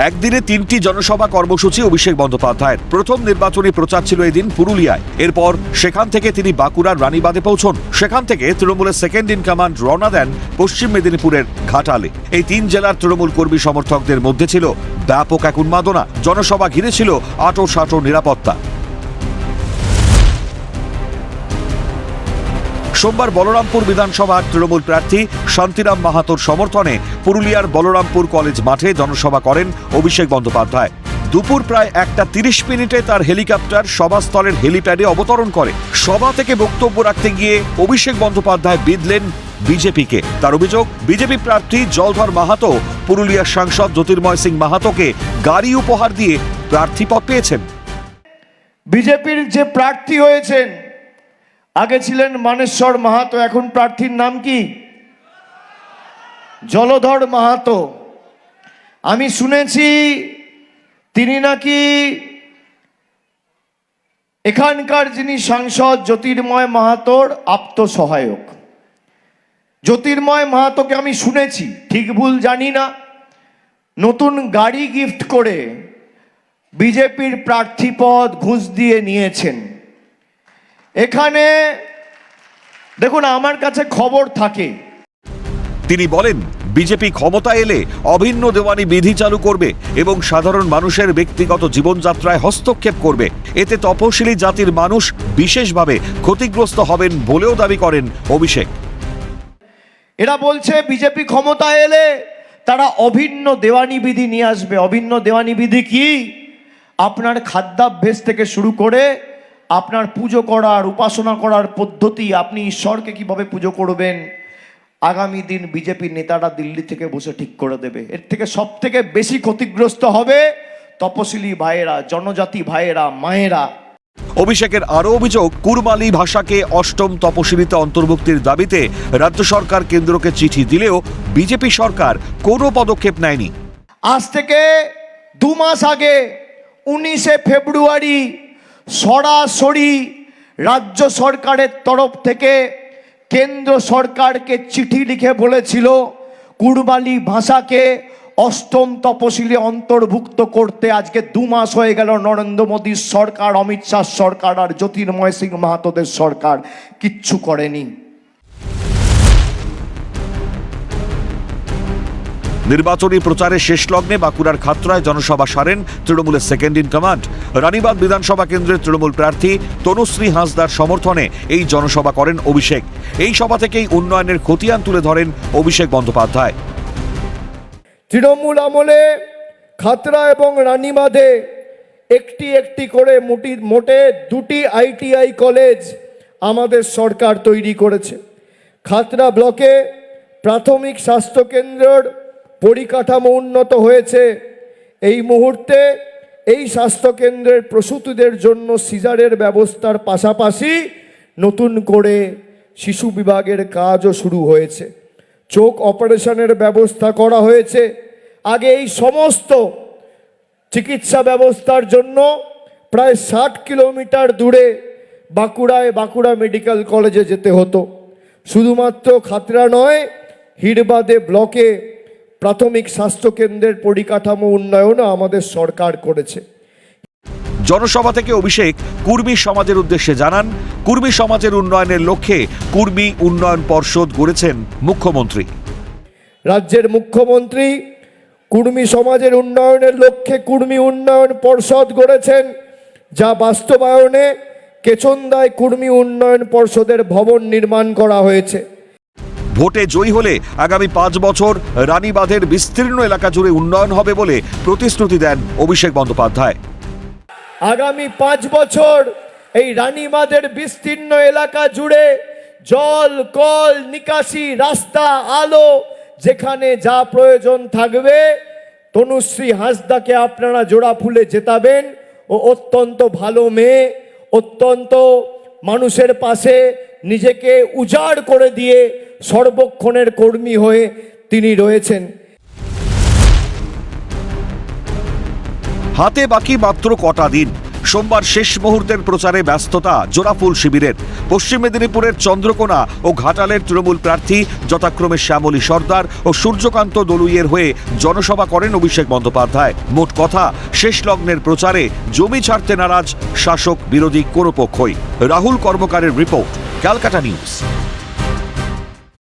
একদিনে 3টি জনসভা কর্মসূচি অভিষেক বন্দ্যোপাধ্যায়ের। প্রথম নির্বাচনী প্রচার ছিল এদিন পুরুলিয়ায়। এরপর সেখান থেকে তিনি বাঁকুড়ার রানীবাঁধে পৌঁছন। সেখান থেকে তৃণমূলের সেকেন্ড ইন কমান্ড রওনা দেন পশ্চিম মেদিনীপুরের ঘাটালে। এই 3 জেলার তৃণমূল কর্মী সমর্থকদের মধ্যে ছিল ব্যাপক এক উন্মাদনা। জনসভা ঘিরে ছিল আঁটো নিরাপত্তা। সোমবার বলরামপুর বিধানসভার তৃণমূল প্রার্থী শান্তিরাম মাহাতোর সমর্থনে পুরুলিয়ার বলরামপুর কলেজ মাঠে জনসভা করেন অভিষেক বন্দ্যোপাধ্যায়। দুপুর প্রায় 1:30 তার হেলিকপ্টার সভাস্থলের হেলিপ্যাডে অবতরণ করে। সভা থেকে বক্তব্য রাখতে গিয়ে অভিষেক বন্দ্যোপাধ্যায় বিঁধলেন বিজেপিকে। তার অভিযোগ, বিজেপি প্রার্থী জলধর মাহাতো পুরুলিয়ার সাংসদ জ্যোতির্ময় সিং মাহাতোকে গাড়ি উপহার দিয়ে প্রার্থীপদ পেয়েছেন। বিজেপির যে প্রার্থী হয়েছেন, আগে ছিলেন মানেশ্বর মাহাতো, এখন প্রার্থীর নাম কি? জলধর মাহাতো। আমি শুনেছি তিনি নাকি এখানকার যিনি সাংসদ জ্যোতির্ময় মাহাতোর আপ্তসহায়ক। জ্যোতির্ময় মাহাতোকে আমি শুনেছি, ঠিক ভুল জানি না, নতুন গাড়ি গিফট করে বিজেপির প্রার্থীপদ ঘুষ দিয়ে নিয়েছেন। এখানে দেখুন, আমার কাছে খবর থাকে। তিনি বলেন, বিজেপি ক্ষমতা এলে অভিন্ন দেওয়ানি বিধি চালু করবে এবং সাধারণ মানুষের ব্যক্তিগত জীবনযাত্রায় হস্তক্ষেপ করবে। এতে তপশিলি জাতির মানুষ বিশেষভাবে ক্ষতিগ্রস্ত হবেন বলেও দাবি করেন অভিষেক। এরা বলছে বিজেপি ক্ষমতা এলে তারা অভিন্ন দেওয়ানি বিধি নিয়ে আসবে। অভিন্ন দেওয়ানি বিধি কি? আপনার খাদ্যাভ্যাস থেকে শুরু করে আপনার পুজো করার, উপাসনা করার পদ্ধতি, আপনি ঈশ্বরকে কিভাবে পুজো করবেন, আগামী দিন বিজেপি নেতারা দিল্লি থেকে বসে ঠিক করে দেবে। এর থেকে সব থেকে বেশি ক্ষতিগ্রস্ত হবে তপশিলি ভাইয়েরা, জনজাতি ভাইয়েরা, মায়েরা। অভিষেকের আরও অভিযোগ, কুরমালি ভাষাকে 8ম তপশিলিতে অন্তর্ভুক্তির দাবিতে রাজ্য সরকার কেন্দ্রকে চিঠি দিলেও বিজেপি সরকার কোনো পদক্ষেপ নেয়নি। আজ থেকে 2 মাস আগে 19শে ফেব্রুয়ারি সরাসরি রাজ্য সরকারের তরফ থেকে কেন্দ্র সরকারকে চিঠি লিখে বলেছিল কুরমালি ভাষাকে 8ম তপশিলি অন্তর্ভুক্ত করতে। আজকে 2 মাস হয়ে গেল, নরেন্দ্র মোদীর সরকার, অমিত শাহ সরকার আর জ্যোতির্ময় সিং মাহাতোদের সরকার কিচ্ছু করেনি। নির্বাচনী প্রচারের শেষ লগ্নে বাঁকুড়ার খাতড়ায় জনসভা সারেন তৃণমূলের সেকেন্ড ইন কমান্ড। রানীবাঁধ বিধানসভা কেন্দ্রের তৃণমূল প্রার্থী তনুশ্রী হাঁসদার সমর্থনে এই জনসভা করেন অভিষেক। এই সভা থেকেই উন্নয়নের খতিয়ান তুলে ধরেন অভিষেক বন্দ্যোপাধ্যায়। তৃণমূল আমলে খাতড়া এবং রানীবাঁধে একটি করে মোটে 2টি ITI কলেজ আমাদের সরকার তৈরি করেছে। খাতড়া ব্লকে প্রাথমিক স্বাস্থ্যকেন্দ্রের পরিকাঠামো উন্নত হয়েছে। এই মুহূর্তে এই স্বাস্থ্যকেন্দ্রের প্রসূতিদের জন্য সিজারের ব্যবস্থার পাশাপাশি নতুন করে শিশু বিভাগের কাজও শুরু হয়েছে। চোখ অপারেশনের ব্যবস্থা করা হয়েছে। আগে এই সমস্ত চিকিৎসা ব্যবস্থার জন্য প্রায় 60 কিলোমিটার দূরে বাঁকুড়া মেডিকেল কলেজে যেতে হতো। শুধুমাত্র খাতড়া নয়, হিড়বাদে ব্লকে প্রাথমিক স্বাস্থ্যকেন্দ্রের পরিকাঠামো উন্নয়নও আমাদের সরকার করেছে। জনসভা থেকে অভিষেক কুর্মী সমাজের উদ্দেশ্যে জানান, কুর্মী সমাজের উন্নয়নের লক্ষ্যে কুর্মী উন্নয়ন পর্ষদ গড়েছেন মুখ্যমন্ত্রী। রাজ্যের মুখ্যমন্ত্রী কুর্মী সমাজের উন্নয়নের লক্ষ্যে কুর্মী উন্নয়ন পর্ষদ গড়েছেন, যা বাস্তবায়নে কেচন্দায় কুর্মী উন্নয়ন পর্ষদের ভবন নির্মাণ করা হয়েছে। ভোটে জয়ী হলে আগামী 5 বছর রানীবাঁধের বিস্তীর্ণ এলাকা জুড়ে উন্নয়ন হবে বলে প্রতিশ্রুতি দেন অভিষেক বন্দ্যোপাধ্যায়। আগামী 5 বছর এই রানীবাঁধের বিস্তীর্ণ এলাকা জুড়ে জল, কল, নিকাশি, রাস্তা, আলো, যেখানে যা প্রয়োজন থাকবে, তনুশ্রী হাঁসদাকে আপনারা জোড়া ফুলে জেতাবেন। ও অত্যন্ত ভালো মেয়ে, অত্যন্ত মানুষের পাশে নিজেকে উজাড় করে দিয়ে সর্বক্ষণের কর্মী হয়ে তিনি রয়েছেন। হাতে বাকি মাত্র কটা দিন, সোমবার শেষ মুহূর্তের প্রচারে ব্যস্ততা জোড়াফুল শিবিরের। পশ্চিম মেদিনীপুরের চন্দ্রকোনা ও ঘাটালের তৃণমূল প্রার্থী যথাক্রমে শ্যামলী সর্দার ও সূর্যকান্ত দলুইয়ের হয়ে জনসভা করেন অভিষেক বন্দ্যোপাধ্যায়। মোট কথা, শেষ লগ্নের প্রচারে জমি ছাড়তে নারাজ শাসক বিরোধী কোনো পক্ষই। রাহুল কর্মকারের রিপোর্ট, ক্যালকাটা নিউজ।